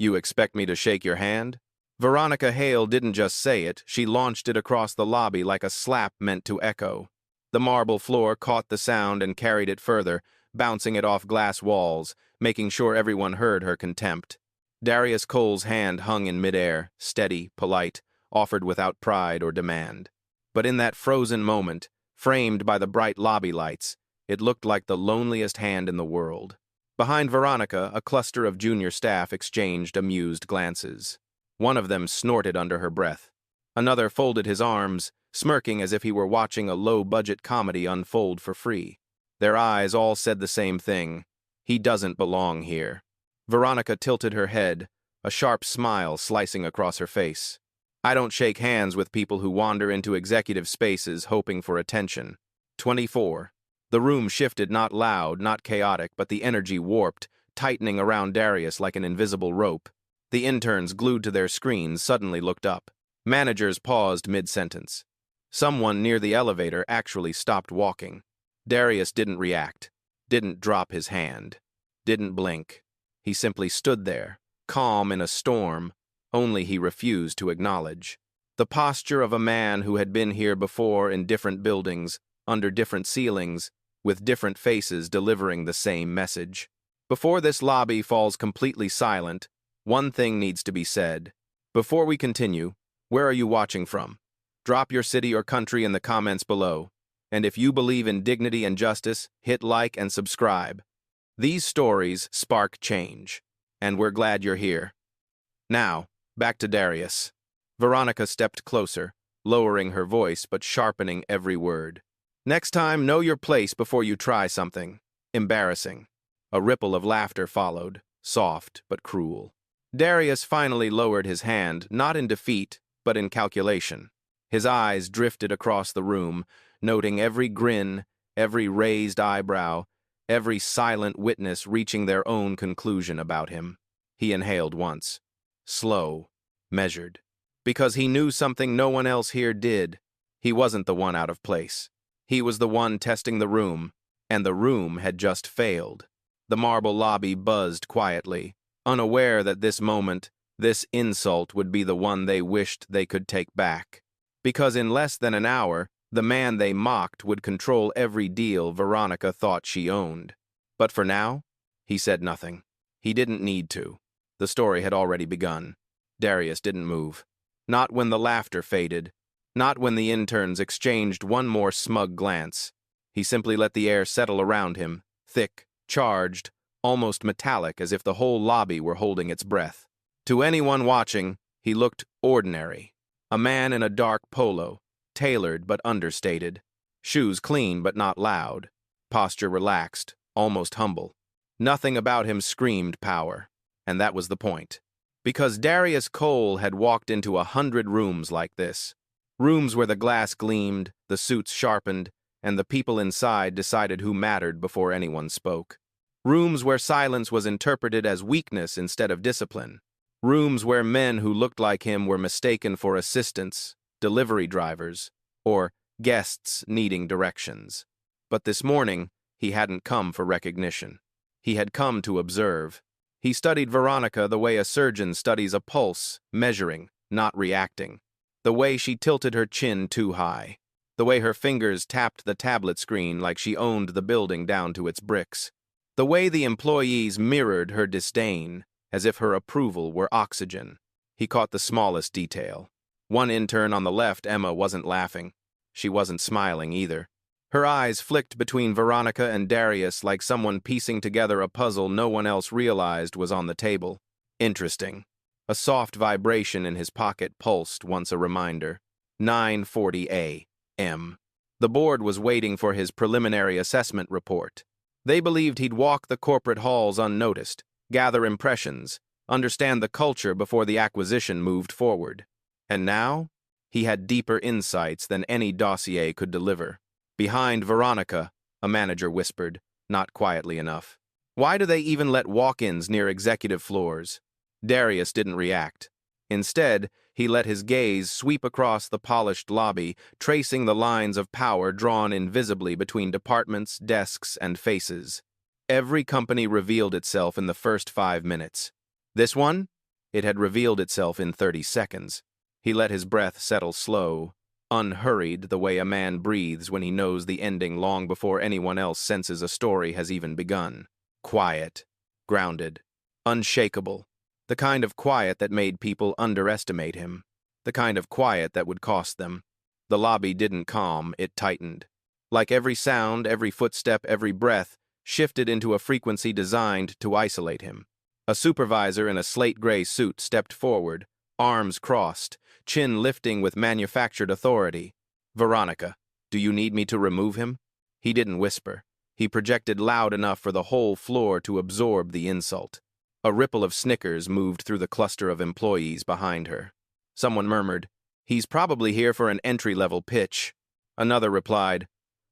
You expect me to shake your hand? Veronica Hale didn't just say it, she launched it across the lobby like a slap meant to echo. The marble floor caught the sound and carried it further, bouncing it off glass walls, making sure everyone heard her contempt. Darius Cole's hand hung in midair, steady, polite, offered without pride or demand. But in that frozen moment, framed by the bright lobby lights, it looked like the loneliest hand in the world. Behind Veronica, a cluster of junior staff exchanged amused glances. One of them snorted under her breath. Another folded his arms, smirking as if he were watching a low-budget comedy unfold for free. Their eyes all said the same thing: he doesn't belong here. Veronica tilted her head, a sharp smile slicing across her face. I don't shake hands with people who wander into executive spaces hoping for attention. 24. The room shifted, not loud, not chaotic, but the energy warped, tightening around Darius like an invisible rope. The interns glued to their screens suddenly looked up. Managers paused mid-sentence. Someone near the elevator actually stopped walking. Darius didn't react, didn't drop his hand, didn't blink. He simply stood there, calm in a storm, only he refused to acknowledge. The posture of a man who had been here before in different buildings, under different ceilings, with different faces delivering the same message. Before this lobby falls completely silent, one thing needs to be said. Before we continue, where are you watching from? Drop your city or country in the comments below. And if you believe in dignity and justice, hit like and subscribe. These stories spark change, and we're glad you're here. Now, back to Darius. Veronica stepped closer, lowering her voice but sharpening every word. Next time, know your place before you try something embarrassing. A ripple of laughter followed, soft but cruel. Darius finally lowered his hand, not in defeat, but in calculation. His eyes drifted across the room, noting every grin, every raised eyebrow, every silent witness reaching their own conclusion about him. He inhaled once. Slow, measured. Because he knew something no one else here did. He wasn't the one out of place. He was the one testing the room, and the room had just failed. The marble lobby buzzed quietly, unaware that this moment, this insult would be the one they wished they could take back. Because in less than an hour, the man they mocked would control every deal Veronica thought she owned. But for now, he said nothing. He didn't need to. The story had already begun. Darius didn't move. Not when the laughter faded. Not when the interns exchanged one more smug glance. He simply let the air settle around him, thick, charged, almost metallic, as if the whole lobby were holding its breath. To anyone watching, he looked ordinary. A man in a dark polo, tailored but understated. Shoes clean but not loud. Posture relaxed, almost humble. Nothing about him screamed power. And that was the point. Because Darius Cole had walked into 100 rooms like this. Rooms where the glass gleamed, the suits sharpened, and the people inside decided who mattered before anyone spoke. Rooms where silence was interpreted as weakness instead of discipline. Rooms where men who looked like him were mistaken for assistants, delivery drivers, or guests needing directions. But this morning, he hadn't come for recognition. He had come to observe. He studied Veronica the way a surgeon studies a pulse, measuring, not reacting. The way she tilted her chin too high. The way her fingers tapped the tablet screen like she owned the building down to its bricks. The way the employees mirrored her disdain, as if her approval were oxygen. He caught the smallest detail. One intern on the left, Emma, wasn't laughing. She wasn't smiling either. Her eyes flicked between Veronica and Darius like someone piecing together a puzzle no one else realized was on the table. Interesting. A soft vibration in his pocket pulsed once a reminder. 9:40 a.m. The board was waiting for his preliminary assessment report. They believed he'd walk the corporate halls unnoticed, gather impressions, understand the culture before the acquisition moved forward. And now, he had deeper insights than any dossier could deliver. Behind Veronica, a manager whispered, not quietly enough. Why do they even let walk-ins near executive floors? Darius didn't react. Instead, he let his gaze sweep across the polished lobby, tracing the lines of power drawn invisibly between departments, desks, and faces. Every company revealed itself in the first 5 minutes. This one? It had revealed itself in 30 seconds. He let his breath settle slow, unhurried the way a man breathes when he knows the ending long before anyone else senses a story has even begun. Quiet, grounded, unshakable. The kind of quiet that made people underestimate him. The kind of quiet that would cost them. The lobby didn't calm, it tightened. Like every sound, every footstep, every breath, shifted into a frequency designed to isolate him. A supervisor in a slate-gray suit stepped forward, arms crossed, chin lifting with manufactured authority. "Veronica, do you need me to remove him?" He didn't whisper. He projected loud enough for the whole floor to absorb the insult. A ripple of snickers moved through the cluster of employees behind her. Someone murmured, "He's probably here for an entry-level pitch." Another replied,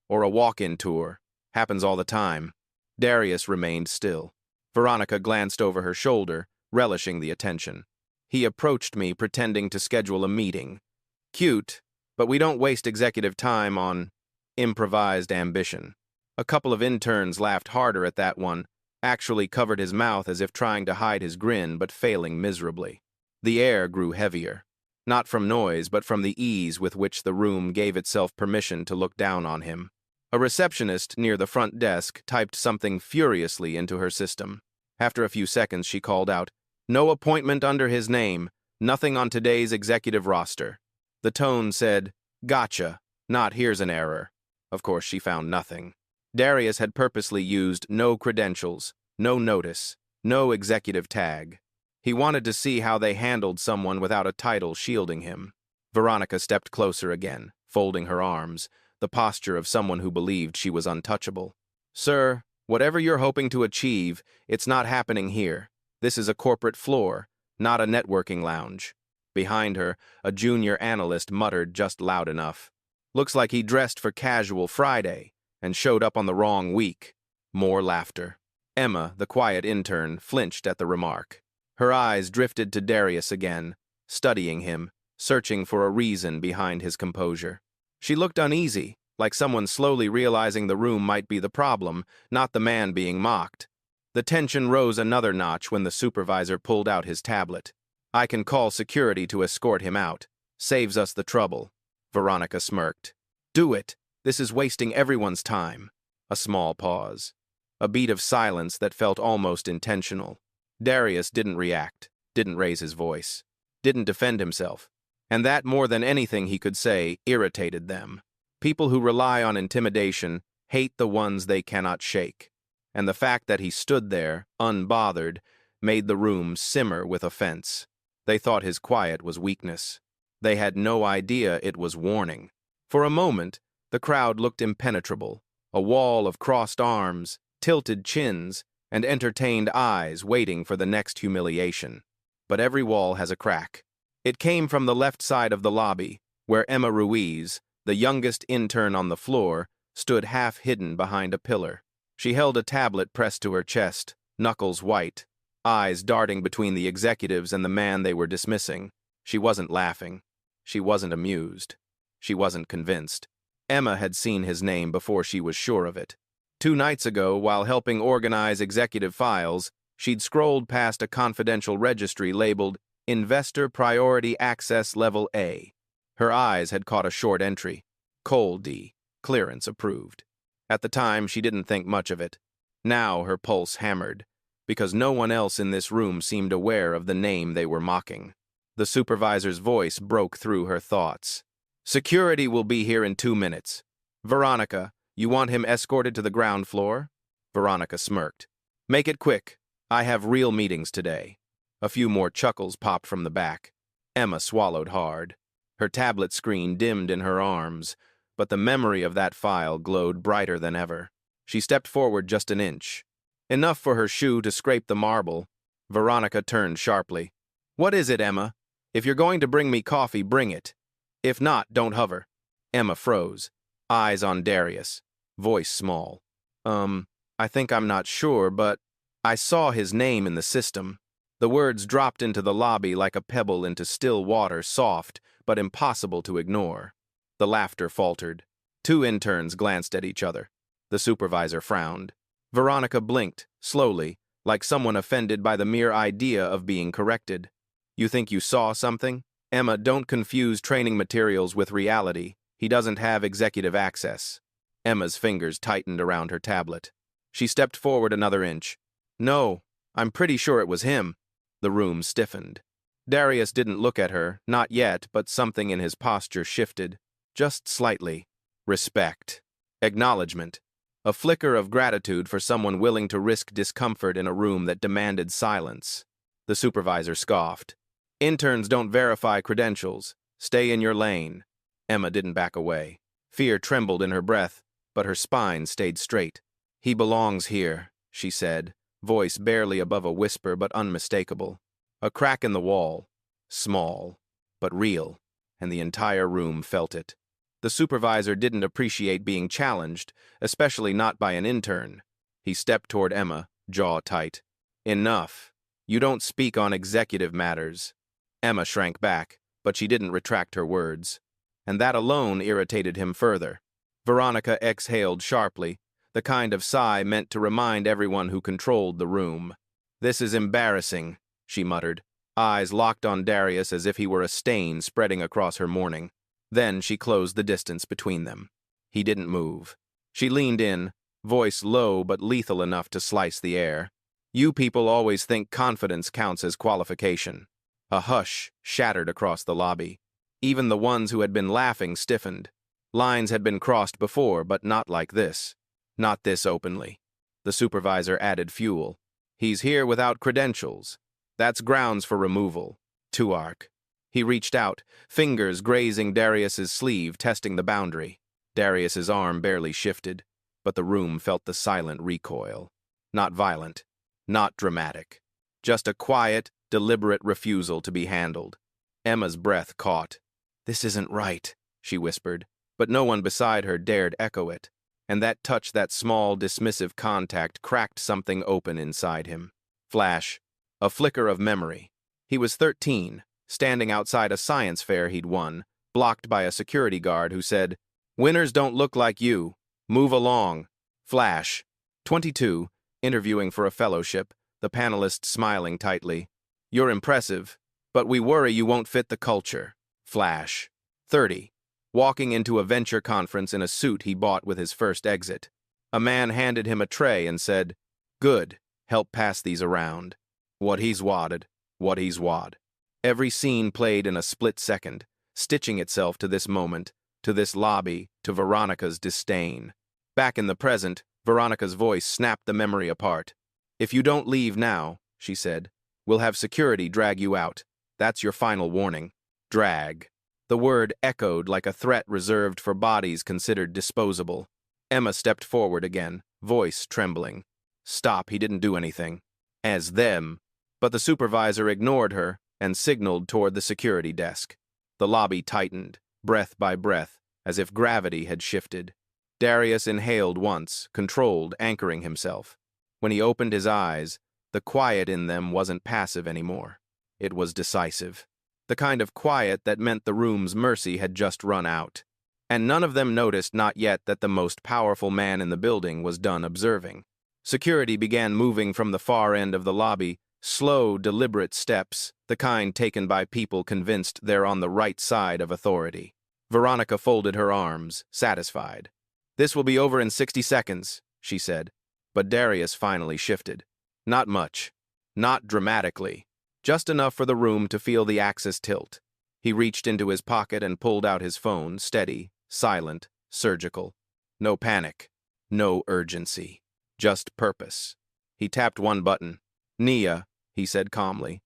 "Or a walk-in tour. Happens all the time." Darius remained still. Veronica glanced over her shoulder, relishing the attention. "He approached me pretending to schedule a meeting. Cute, but we don't waste executive time on improvised ambition." A couple of interns laughed harder at that one, actually covered his mouth as if trying to hide his grin but failing miserably. The air grew heavier, not from noise but from the ease with which the room gave itself permission to look down on him. A receptionist near the front desk typed something furiously into her system. After a few seconds, she called out, "No appointment under his name, nothing on today's executive roster." The tone said, "Gotcha, not here's an error." Of course, she found nothing. Darius had purposely used no credentials, no notice, no executive tag. He wanted to see how they handled someone without a title shielding him. Veronica stepped closer again, folding her arms, the posture of someone who believed she was untouchable. "Sir, whatever you're hoping to achieve, it's not happening here. This is a corporate floor, not a networking lounge." Behind her, a junior analyst muttered just loud enough. "Looks like he dressed for casual Friday and showed up on the wrong week." More laughter. Emma, the quiet intern, flinched at the remark. Her eyes drifted to Darius again, studying him, searching for a reason behind his composure. She looked uneasy, like someone slowly realizing the room might be the problem, not the man being mocked. The tension rose another notch when the supervisor pulled out his tablet. "I can call security to escort him out. Saves us the trouble." Veronica smirked. "Do it. This is wasting everyone's time." A small pause. A beat of silence that felt almost intentional. Darius didn't react, didn't raise his voice, didn't defend himself. And that, more than anything he could say, irritated them. People who rely on intimidation hate the ones they cannot shake. And the fact that he stood there, unbothered, made the room simmer with offense. They thought his quiet was weakness. They had no idea it was warning. For a moment, the crowd looked impenetrable, a wall of crossed arms, tilted chins, and entertained eyes waiting for the next humiliation. But every wall has a crack. It came from the left side of the lobby, where Emma Ruiz, the youngest intern on the floor, stood half-hidden behind a pillar. She held a tablet pressed to her chest, knuckles white, eyes darting between the executives and the man they were dismissing. She wasn't laughing. She wasn't amused. She wasn't convinced. Emma had seen his name before she was sure of it. 2 nights ago, while helping organize executive files, she'd scrolled past a confidential registry labeled Investor Priority Access Level A. Her eyes had caught a short entry. Cole D. Clearance approved. At the time, she didn't think much of it. Now her pulse hammered, because no one else in this room seemed aware of the name they were mocking. The supervisor's voice broke through her thoughts. "Security will be here in 2 minutes. Veronica, you want him escorted to the ground floor?" Veronica smirked. "Make it quick. I have real meetings today." A few more chuckles popped from the back. Emma swallowed hard. Her tablet screen dimmed in her arms, but the memory of that file glowed brighter than ever. She stepped forward just an inch. Enough for her shoe to scrape the marble. Veronica turned sharply. "What is it, Emma? If you're going to bring me coffee, bring it. If not, don't hover." Emma froze, eyes on Darius, voice small. I think I'm not sure, but I saw his name in the system." The words dropped into the lobby like a pebble into still water, soft, but impossible to ignore. The laughter faltered. 2 interns glanced at each other. The supervisor frowned. Veronica blinked, slowly, like someone offended by the mere idea of being corrected. You think you saw something? Emma, don't confuse training materials with reality. He doesn't have executive access. Emma's fingers tightened around her tablet. She stepped forward another inch. No, I'm pretty sure it was him. The room stiffened. Darius didn't look at her, not yet, but something in his posture shifted. Just slightly. Respect. Acknowledgement. A flicker of gratitude for someone willing to risk discomfort in a room that demanded silence. The supervisor scoffed. Interns don't verify credentials. Stay in your lane. Emma didn't back away. Fear trembled in her breath, but her spine stayed straight. He belongs here, she said, voice barely above a whisper but unmistakable. A crack in the wall. Small, but real, and the entire room felt it. The supervisor didn't appreciate being challenged, especially not by an intern. He stepped toward Emma, jaw tight. Enough. You don't speak on executive matters. Emma shrank back, but she didn't retract her words. And that alone irritated him further. Veronica exhaled sharply, the kind of sigh meant to remind everyone who controlled the room. This is embarrassing, she muttered, eyes locked on Darius as if he were a stain spreading across her mourning. Then she closed the distance between them. He didn't move. She leaned in, voice low but lethal enough to slice the air. You people always think confidence counts as qualification. A hush shattered across the lobby. Even the ones who had been laughing stiffened. Lines had been crossed before, but not like this. Not this openly. The supervisor added fuel. He's here without credentials. That's grounds for removal. Tuark. He reached out, fingers grazing Darius's sleeve, testing the boundary. Darius's arm barely shifted, but the room felt the silent recoil. Not violent, not dramatic. Just a quiet, deliberate refusal to be handled. Emma's breath caught. This isn't right, she whispered, but no one beside her dared echo it. And that touch, that small, dismissive contact, cracked something open inside him. Flash. A flicker of memory. He was 13. Standing outside a science fair he'd won, blocked by a security guard who said, "Winners don't look like you. Move along." Flash. 22, interviewing for a fellowship, the panelist smiling tightly. "You're impressive, but we worry you won't fit the culture." Flash. 30, walking into a venture conference in a suit he bought with his first exit. A man handed him a tray and said, "Good, help pass these around." What he's wadded, what he's wad. Every scene played in a split second, stitching itself to this moment, to this lobby, to Veronica's disdain. Back in the present, Veronica's voice snapped the memory apart. "If you don't leave now," she said, "we'll have security drag you out. That's your final warning." Drag. The word echoed like a threat reserved for bodies considered disposable. Emma stepped forward again, voice trembling. Stop, he didn't do anything. As them. But the supervisor ignored her and signaled toward the security desk. The lobby tightened, breath by breath, as if gravity had shifted. Darius inhaled once, controlled, anchoring himself. When he opened his eyes, the quiet in them wasn't passive anymore. It was decisive. The kind of quiet that meant the room's mercy had just run out. And none of them noticed not yet that the most powerful man in the building was done observing. Security began moving from the far end of the lobby, slow, deliberate steps, the kind taken by people convinced they're on the right side of authority. Veronica folded her arms, satisfied. "This will be over in 60 seconds, she said. But Darius finally shifted. Not much. Not dramatically. Just enough for the room to feel the axis tilt. He reached into his pocket and pulled out his phone, steady, silent, surgical. No panic. No urgency. Just purpose. He tapped one button. "Nia," he said calmly.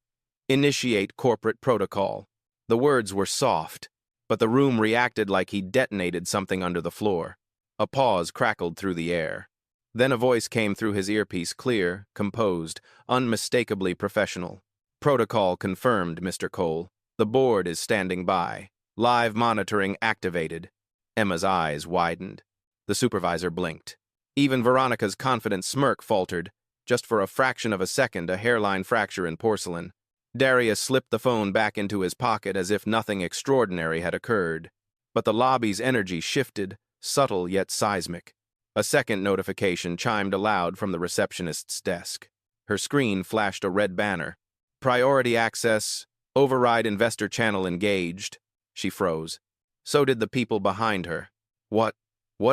"Initiate corporate protocol." The words were soft, but the room reacted like he detonated something under the floor. A pause crackled through the air. Then a voice came through his earpiece, clear, composed, unmistakably professional. "Protocol confirmed, Mr. Cole. The board is standing by. Live monitoring activated." Emma's eyes widened. The supervisor blinked. Even Veronica's confident smirk faltered. Just for a fraction of a second, a hairline fracture in porcelain. Darius slipped the phone back into his pocket as if nothing extraordinary had occurred. But the lobby's energy shifted, subtle yet seismic. A second notification chimed aloud from the receptionist's desk. Her screen flashed a red banner. "Priority access Override investor channel engaged. She froze. So did the people behind her. What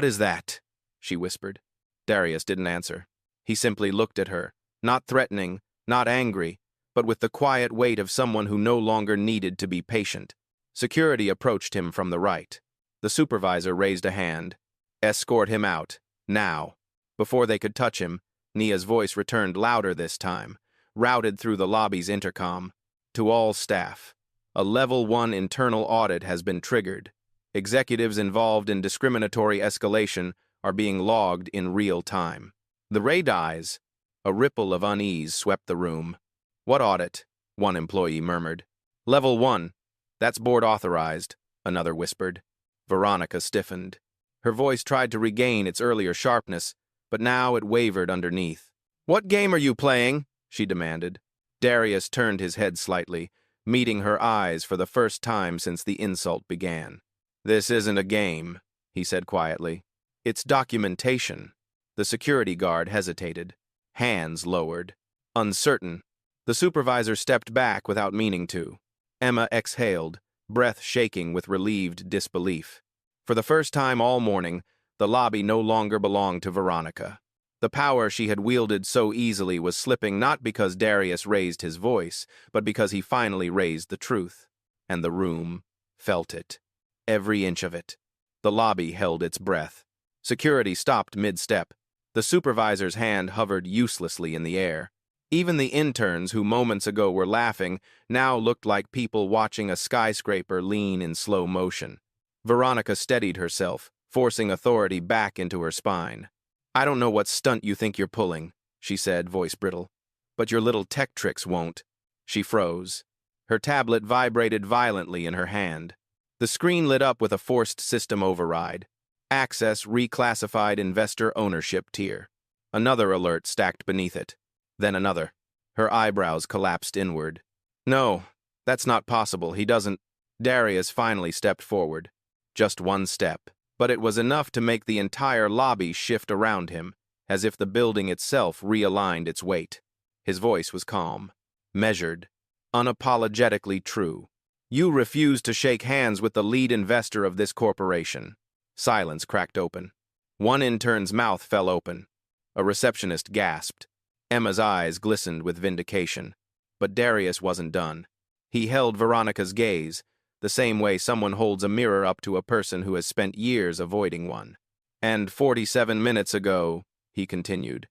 is that? She whispered. Darius didn't answer. He simply looked at her, not threatening, not angry, but with the quiet weight of someone who no longer needed to be patient. Security approached him from the right. The supervisor raised a hand. Escort him out, now. Before they could touch him, Nia's voice returned louder this time, routed through the lobby's intercom. To all staff, a Level 1 internal audit has been triggered. Executives involved in discriminatory escalation are being logged in real time. The ray dies. A ripple of unease swept the room. What audit? One employee murmured. Level 1. That's board authorized, another whispered. Veronica stiffened. Her voice tried to regain its earlier sharpness, but now it wavered underneath. What game are you playing? She demanded. Darius turned his head slightly, meeting her eyes for the first time since the insult began. This isn't a game, he said quietly. It's documentation. The security guard hesitated. Hands lowered. Uncertain. The supervisor stepped back without meaning to. Emma exhaled, breath shaking with relieved disbelief. For the first time all morning, the lobby no longer belonged to Veronica. The power she had wielded so easily was slipping not because Darius raised his voice, but because he finally raised the truth. And the room felt it. Every inch of it. The lobby held its breath. Security stopped mid-step. The supervisor's hand hovered uselessly in the air. Even the interns who moments ago were laughing now looked like people watching a skyscraper lean in slow motion. Veronica steadied herself, forcing authority back into her spine. I don't know what stunt you think you're pulling, she said, voice brittle. But your little tech tricks won't. She froze. Her tablet vibrated violently in her hand. The screen lit up with a forced system override. Access reclassified investor ownership tier. Another alert stacked beneath it. Then another. Her eyebrows collapsed inward. No, that's not possible. He doesn't. Darius finally stepped forward. Just one step. But it was enough to make the entire lobby shift around him, as if the building itself realigned its weight. His voice was calm, measured, unapologetically true. You refuse to shake hands with the lead investor of this corporation. Silence cracked open. One intern's mouth fell open. A receptionist gasped. Emma's eyes glistened with vindication. But Darius wasn't done. He held Veronica's gaze, the same way someone holds a mirror up to a person who has spent years avoiding one. And 47 minutes ago, he continued,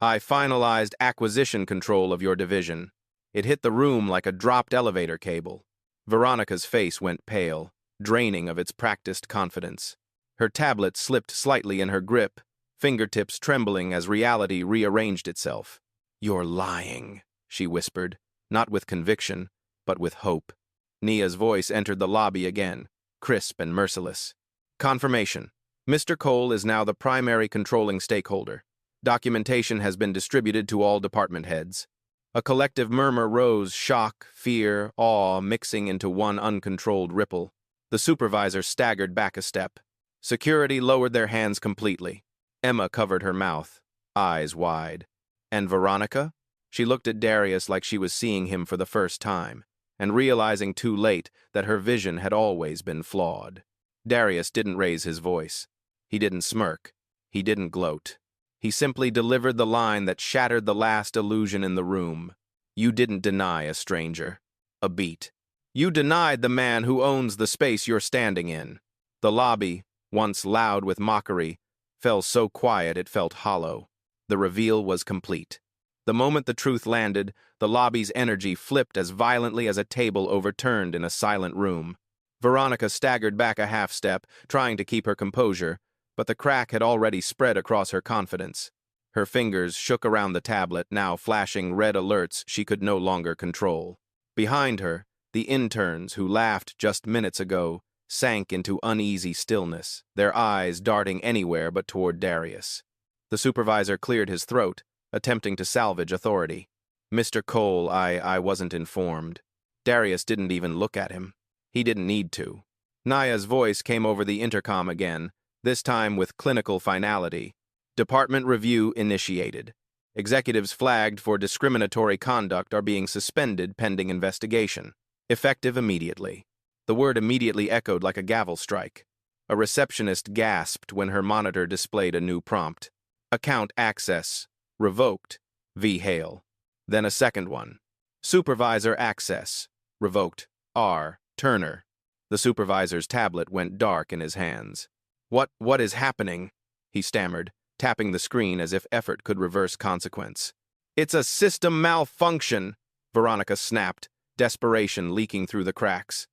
I finalized acquisition control of your division. It hit the room like a dropped elevator cable. Veronica's face went pale, draining of its practiced confidence. Her tablet slipped slightly in her grip, fingertips trembling as reality rearranged itself. You're lying, she whispered, not with conviction, but with hope. Nia's voice entered the lobby again, crisp and merciless. Confirmation. Mr. Cole is now the primary controlling stakeholder. Documentation has been distributed to all department heads. A collective murmur rose, shock, fear, awe mixing into one uncontrolled ripple. The supervisor staggered back a step. Security lowered their hands completely. Emma covered her mouth, eyes wide. And Veronica? She looked at Darius like she was seeing him for the first time, and realizing too late that her vision had always been flawed. Darius didn't raise his voice. He didn't smirk. He didn't gloat. He simply delivered the line that shattered the last illusion in the room. You didn't deny a stranger. A beat. You denied the man who owns the space you're standing in. The lobby, once loud with mockery, fell so quiet it felt hollow. The reveal was complete. The moment the truth landed, the lobby's energy flipped as violently as a table overturned in a silent room. Veronica staggered back a half step, trying to keep her composure, but the crack had already spread across her confidence. Her fingers shook around the tablet, now flashing red alerts she could no longer control. Behind her, the interns who laughed just minutes ago sank into uneasy stillness, their eyes darting anywhere but toward Darius. The supervisor cleared his throat, attempting to salvage authority. Mr. Cole, I wasn't informed. Darius didn't even look at him. He didn't need to. Nia's voice came over the intercom again, this time with clinical finality. Department review initiated. Executives flagged for discriminatory conduct are being suspended pending investigation. Effective immediately. The word immediately echoed like a gavel strike. A receptionist gasped when her monitor displayed a new prompt. Account access. Revoked. V. Hale. Then a second one. Supervisor access. Revoked. R. Turner. The supervisor's tablet went dark in his hands. What is happening? He stammered, tapping the screen as if effort could reverse consequence. It's a system malfunction, Veronica snapped, desperation leaking through the cracks.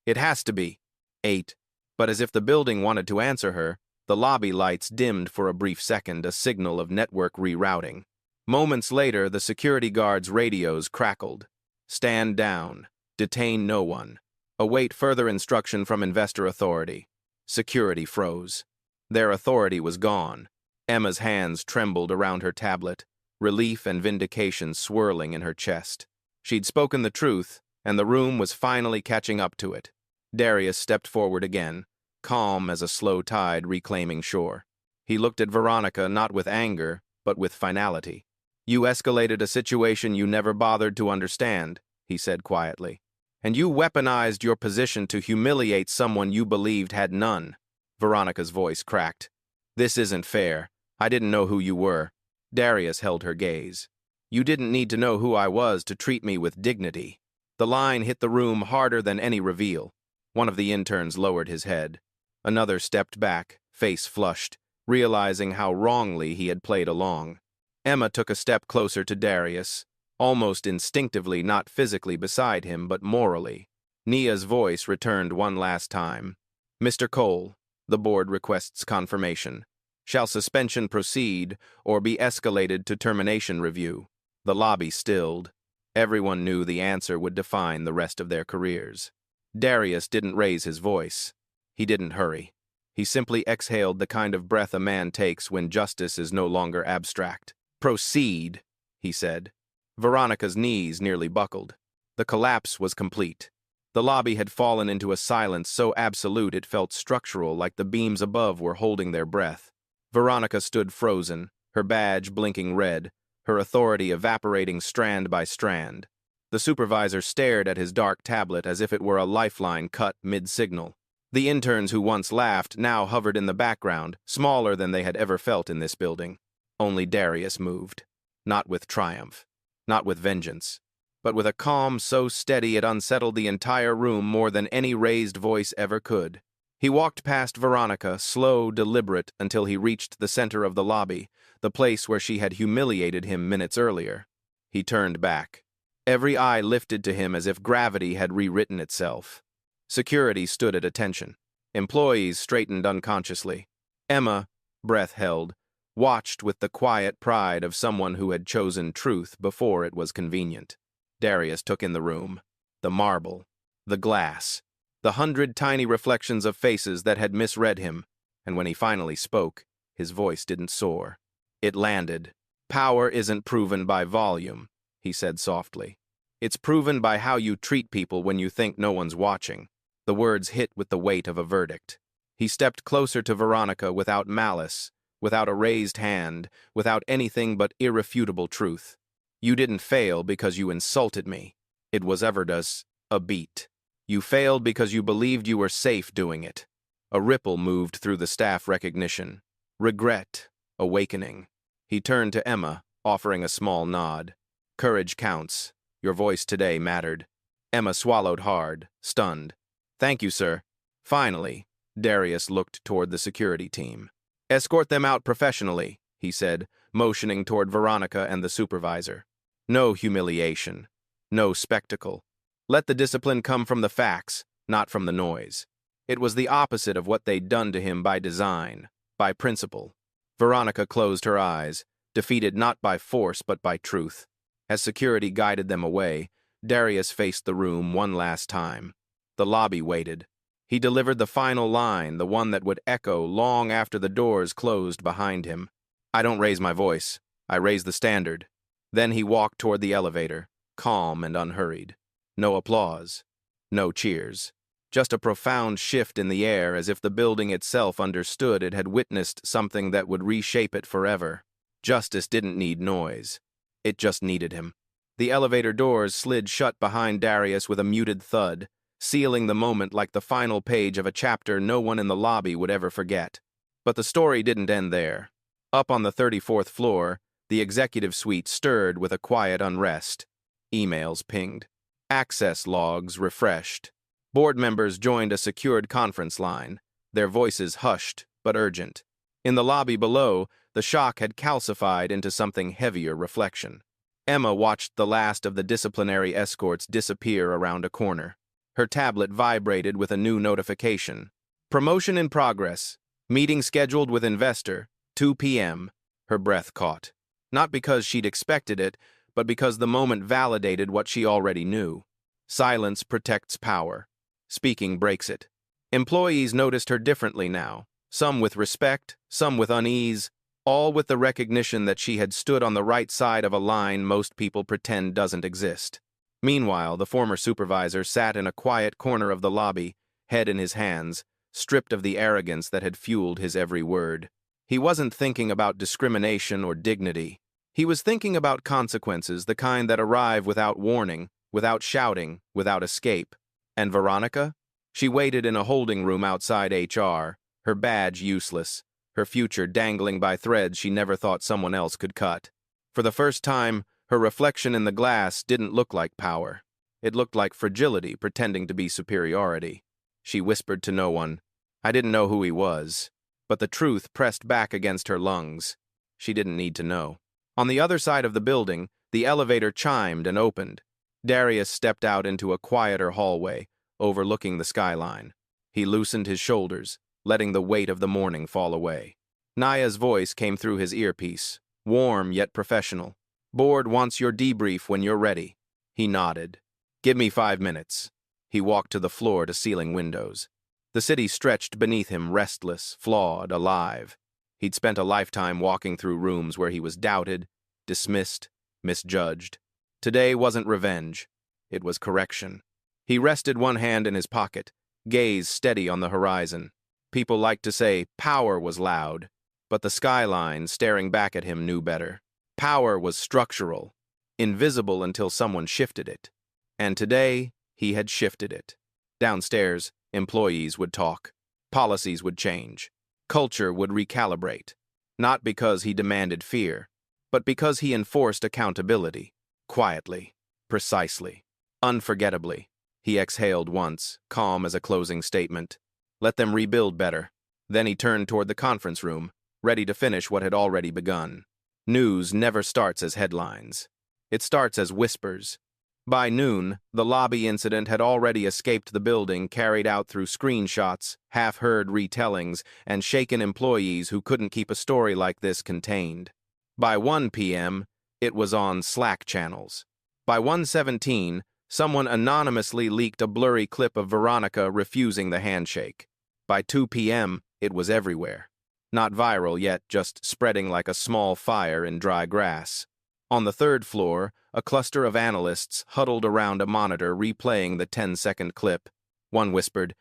It has to be. 8. But as if the building wanted to answer her, the lobby lights dimmed for a brief second, a signal of network rerouting. Moments later, the security guards' radios crackled. Stand down. Detain no one. Await further instruction from investor authority. Security froze. Their authority was gone. Emma's hands trembled around her tablet, relief and vindication swirling in her chest. She'd spoken the truth, and the room was finally catching up to it. Darius stepped forward again, calm as a slow tide reclaiming shore. He looked at Veronica not with anger, but with finality. You escalated a situation you never bothered to understand, he said quietly. And you weaponized your position to humiliate someone you believed had none. Veronica's voice cracked. This isn't fair. I didn't know who you were. Darius held her gaze. You didn't need to know who I was to treat me with dignity. The line hit the room harder than any reveal. One of the interns lowered his head. Another stepped back, face flushed, realizing how wrongly he had played along. Emma took a step closer to Darius, almost instinctively, not physically beside him, but morally. Nia's voice returned one last time. Mr. Cole, the board requests confirmation. Shall suspension proceed or be escalated to termination review? The lobby stilled. Everyone knew the answer would define the rest of their careers. Darius didn't raise his voice. He didn't hurry. He simply exhaled the kind of breath a man takes when justice is no longer abstract. Proceed, he said. Veronica's knees nearly buckled. The collapse was complete. The lobby had fallen into a silence so absolute it felt structural, like the beams above were holding their breath. Veronica stood frozen, her badge blinking red, her authority evaporating strand by strand. The supervisor stared at his dark tablet as if it were a lifeline cut mid-signal. The interns who once laughed now hovered in the background, smaller than they had ever felt in this building. Only Darius moved. Not with triumph, not with vengeance, but with a calm so steady it unsettled the entire room more than any raised voice ever could. He walked past Veronica, slow, deliberate, until he reached the center of the lobby, the place where she had humiliated him minutes earlier. He turned back. Every eye lifted to him as if gravity had rewritten itself. Security stood at attention. Employees straightened unconsciously. Emma, breath held, watched with the quiet pride of someone who had chosen truth before it was convenient. Darius took in the room. The marble. The glass. The 100 tiny reflections of faces that had misread him, and when he finally spoke, his voice didn't soar. It landed. Power isn't proven by volume, he said softly. It's proven by how you treat people when you think no one's watching. The words hit with the weight of a verdict. He stepped closer to Veronica without malice, without a raised hand, without anything but irrefutable truth. You didn't fail because you insulted me. It was Everda's a beat. You failed because you believed you were safe doing it. A ripple moved through the staff recognition. Regret. Awakening. He turned to Emma, offering a small nod. Courage counts. Your voice today mattered. Emma swallowed hard, stunned. Thank you, sir. Finally, Darius looked toward the security team. Escort them out professionally, he said, motioning toward Veronica and the supervisor. No humiliation. No spectacle. Let the discipline come from the facts, not from the noise. It was the opposite of what they'd done to him by design, by principle. Veronica closed her eyes, defeated not by force but by truth. As security guided them away, Darius faced the room one last time. The lobby waited. He delivered the final line, the one that would echo long after the doors closed behind him. I don't raise my voice. I raise the standard. Then he walked toward the elevator, calm and unhurried. No applause. No cheers. Just a profound shift in the air, as if the building itself understood it had witnessed something that would reshape it forever. Justice didn't need noise. It just needed him. The elevator doors slid shut behind Darius with a muted thud, sealing the moment like the final page of a chapter no one in the lobby would ever forget. But the story didn't end there. Up on the 34th floor, the executive suite stirred with a quiet unrest. Emails pinged. Access logs refreshed. Board members joined a secured conference line, their voices hushed but urgent. In the lobby below, the shock had calcified into something heavier reflection. Emma watched the last of the disciplinary escorts disappear around a corner. Her tablet vibrated with a new notification. Promotion in progress. Meeting scheduled with investor, 2 p.m. Her breath caught. Not because she'd expected it, but because the moment validated what she already knew. Silence protects power. Speaking breaks it. Employees noticed her differently now, some with respect, some with unease, all with the recognition that she had stood on the right side of a line most people pretend doesn't exist. Meanwhile, the former supervisor sat in a quiet corner of the lobby, head in his hands, stripped of the arrogance that had fueled his every word. He wasn't thinking about discrimination or dignity. He was thinking about consequences, the kind that arrive without warning, without shouting, without escape. And Veronica? She waited in a holding room outside HR, her badge useless, her future dangling by threads she never thought someone else could cut. For the first time, her reflection in the glass didn't look like power. It looked like fragility pretending to be superiority. She whispered to no one. I didn't know who he was. But the truth pressed back against her lungs. She didn't need to know. On the other side of the building, the elevator chimed and opened. Darius stepped out into a quieter hallway, overlooking the skyline. He loosened his shoulders, letting the weight of the morning fall away. Naya's voice came through his earpiece, warm yet professional. Board wants your debrief when you're ready. He nodded. Give me 5 minutes. He walked to the floor-to-ceiling windows. The city stretched beneath him, restless, flawed, alive. He'd spent a lifetime walking through rooms where he was doubted, dismissed, misjudged. Today wasn't revenge. It was correction. He rested one hand in his pocket, gaze steady on the horizon. People liked to say power was loud, but the skyline staring back at him knew better. Power was structural, invisible until someone shifted it. And today, he had shifted it. Downstairs, employees would talk. Policies would change. Culture would recalibrate. Not because he demanded fear, but because he enforced accountability. Quietly, precisely, unforgettably. He exhaled once, calm as a closing statement. Let them rebuild better. Then he turned toward the conference room, ready to finish what had already begun. News never starts as headlines. It starts as whispers. By noon, the lobby incident had already escaped the building, carried out through screenshots, half-heard retellings, and shaken employees who couldn't keep a story like this contained. By 1 p.m., it was on Slack channels. By 1:17, someone anonymously leaked a blurry clip of Veronica refusing the handshake. By 2 p.m., it was everywhere. Not viral yet, just spreading like a small fire in dry grass. On the 3rd floor, a cluster of analysts huddled around a monitor replaying the 10-second clip. One whispered,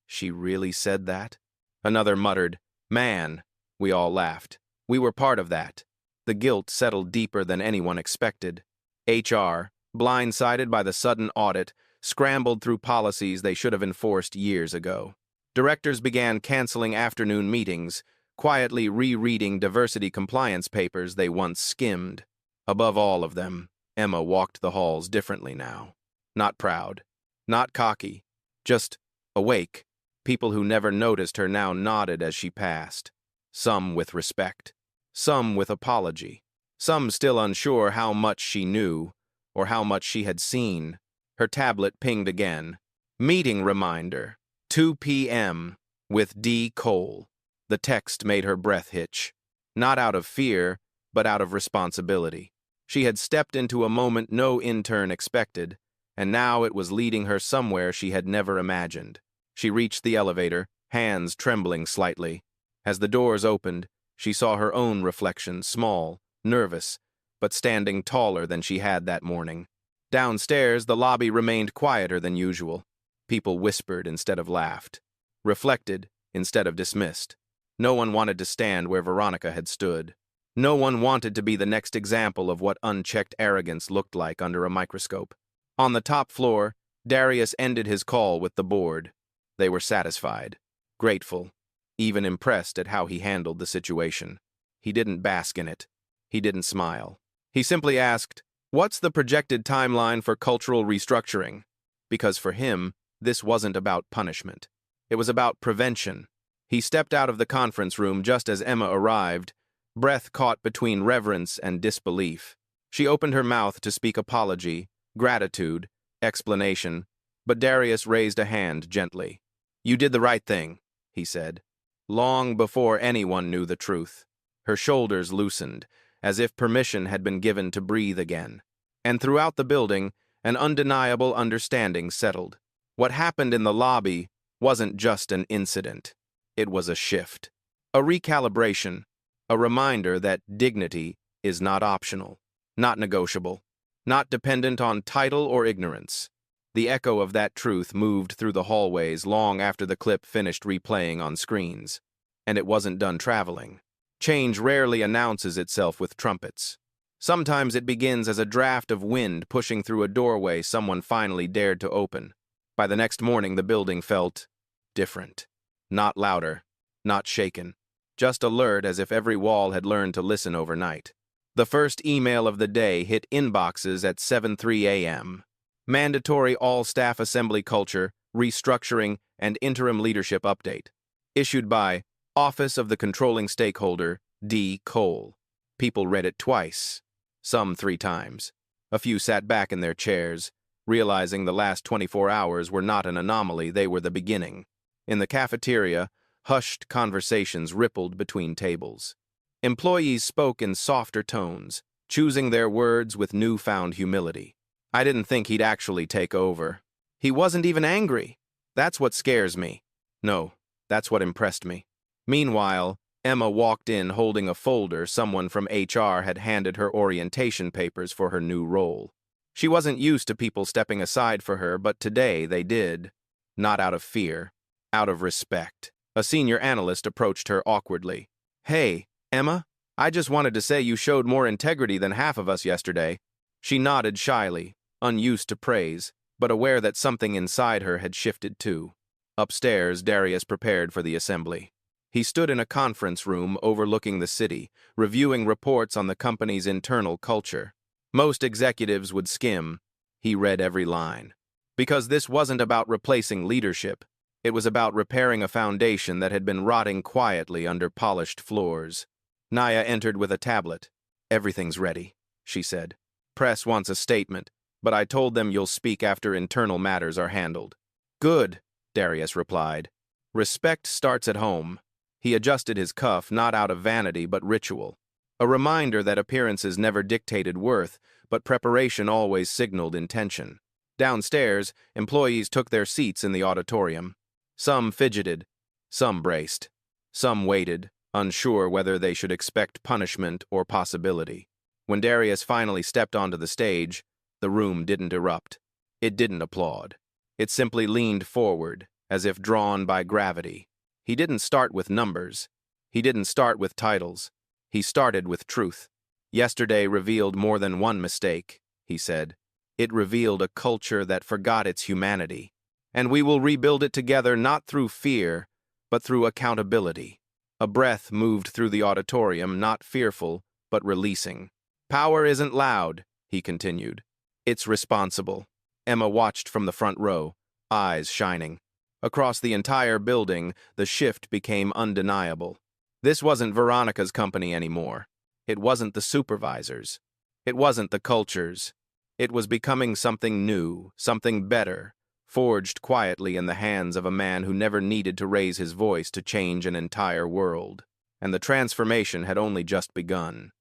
"She really said that?" Another muttered, "Man." We all laughed. We were part of that. The guilt settled deeper than anyone expected. HR, blindsided by the sudden audit, scrambled through policies they should have enforced years ago. Directors began canceling afternoon meetings, quietly rereading diversity compliance papers they once skimmed. Above all of them, Emma walked the halls differently now. Not proud, not cocky, just awake. People who never noticed her now nodded as she passed. Some with respect, some with apology, some still unsure how much she knew or how much she had seen. Her tablet pinged again. Meeting reminder, 2 p.m. with D. Cole. The text made her breath hitch. Not out of fear, but out of responsibility. She had stepped into a moment no intern expected, and now it was leading her somewhere she had never imagined. She reached the elevator, hands trembling slightly. As the doors opened, she saw her own reflection, small, nervous, but standing taller than she had that morning. Downstairs, the lobby remained quieter than usual. People whispered instead of laughed, reflected instead of dismissed. No one wanted to stand where Veronica had stood. No one wanted to be the next example of what unchecked arrogance looked like under a microscope. On the top floor, Darius ended his call with the board. They were satisfied, grateful, even impressed at how he handled the situation. He didn't bask in it. He didn't smile. He simply asked, "What's the projected timeline for cultural restructuring?" Because for him, this wasn't about punishment. It was about prevention. He stepped out of the conference room just as Emma arrived, breath caught between reverence and disbelief. She opened her mouth to speak apology, gratitude, explanation, but Darius raised a hand gently. "You did the right thing," he said. Long before anyone knew the truth. Her shoulders loosened, as if permission had been given to breathe again. And throughout the building, an undeniable understanding settled. What happened in the lobby wasn't just an incident. It was a shift, a recalibration, a reminder that dignity is not optional, not negotiable, not dependent on title or ignorance. The echo of that truth moved through the hallways long after the clip finished replaying on screens. And it wasn't done traveling. Change rarely announces itself with trumpets. Sometimes it begins as a draft of wind pushing through a doorway someone finally dared to open. By the next morning, the building felt different. Not louder, not shaken, just alert as if every wall had learned to listen overnight. The first email of the day hit inboxes at 7:03 a.m. Mandatory all-staff assembly culture, restructuring, and interim leadership update. Issued by Office of the Controlling Stakeholder, D. Cole. People read it twice, some 3 times. A few sat back in their chairs, realizing the last 24 hours were not an anomaly, they were the beginning. In the cafeteria, hushed conversations rippled between tables. Employees spoke in softer tones, choosing their words with newfound humility. "I didn't think he'd actually take over. He wasn't even angry. That's what scares me." "No, that's what impressed me." Meanwhile, Emma walked in holding a folder someone from HR had handed her orientation papers for her new role. She wasn't used to people stepping aside for her, but today they did. Not out of fear, out of respect. A senior analyst approached her awkwardly. "Hey, Emma, I just wanted to say you showed more integrity than half of us yesterday." She nodded shyly, unused to praise, but aware that something inside her had shifted too. Upstairs, Darius prepared for the assembly. He stood in a conference room overlooking the city, reviewing reports on the company's internal culture. Most executives would skim. He read every line. Because this wasn't about replacing leadership. It was about repairing a foundation that had been rotting quietly under polished floors. Naya entered with a tablet. "Everything's ready," she said. "Press wants a statement, but I told them you'll speak after internal matters are handled." "Good," Darius replied. "Respect starts at home." He adjusted his cuff not out of vanity but ritual. A reminder that appearances never dictated worth, but preparation always signaled intention. Downstairs, employees took their seats in the auditorium. Some fidgeted, some braced, some waited, unsure whether they should expect punishment or possibility. When Darius finally stepped onto the stage, the room didn't erupt. It didn't applaud. It simply leaned forward, as if drawn by gravity. He didn't start with numbers. He didn't start with titles. He started with truth. "Yesterday revealed more than one mistake," he said. "It revealed a culture that forgot its humanity. And we will rebuild it together not through fear, but through accountability." A breath moved through the auditorium, not fearful, but releasing. "Power isn't loud," he continued. "It's responsible." Emma watched from the front row, eyes shining. Across the entire building, the shift became undeniable. This wasn't Veronica's company anymore. It wasn't the supervisors. It wasn't the cultures. It was becoming something new, something better, forged quietly in the hands of a man who never needed to raise his voice to change an entire world. And the transformation had only just begun.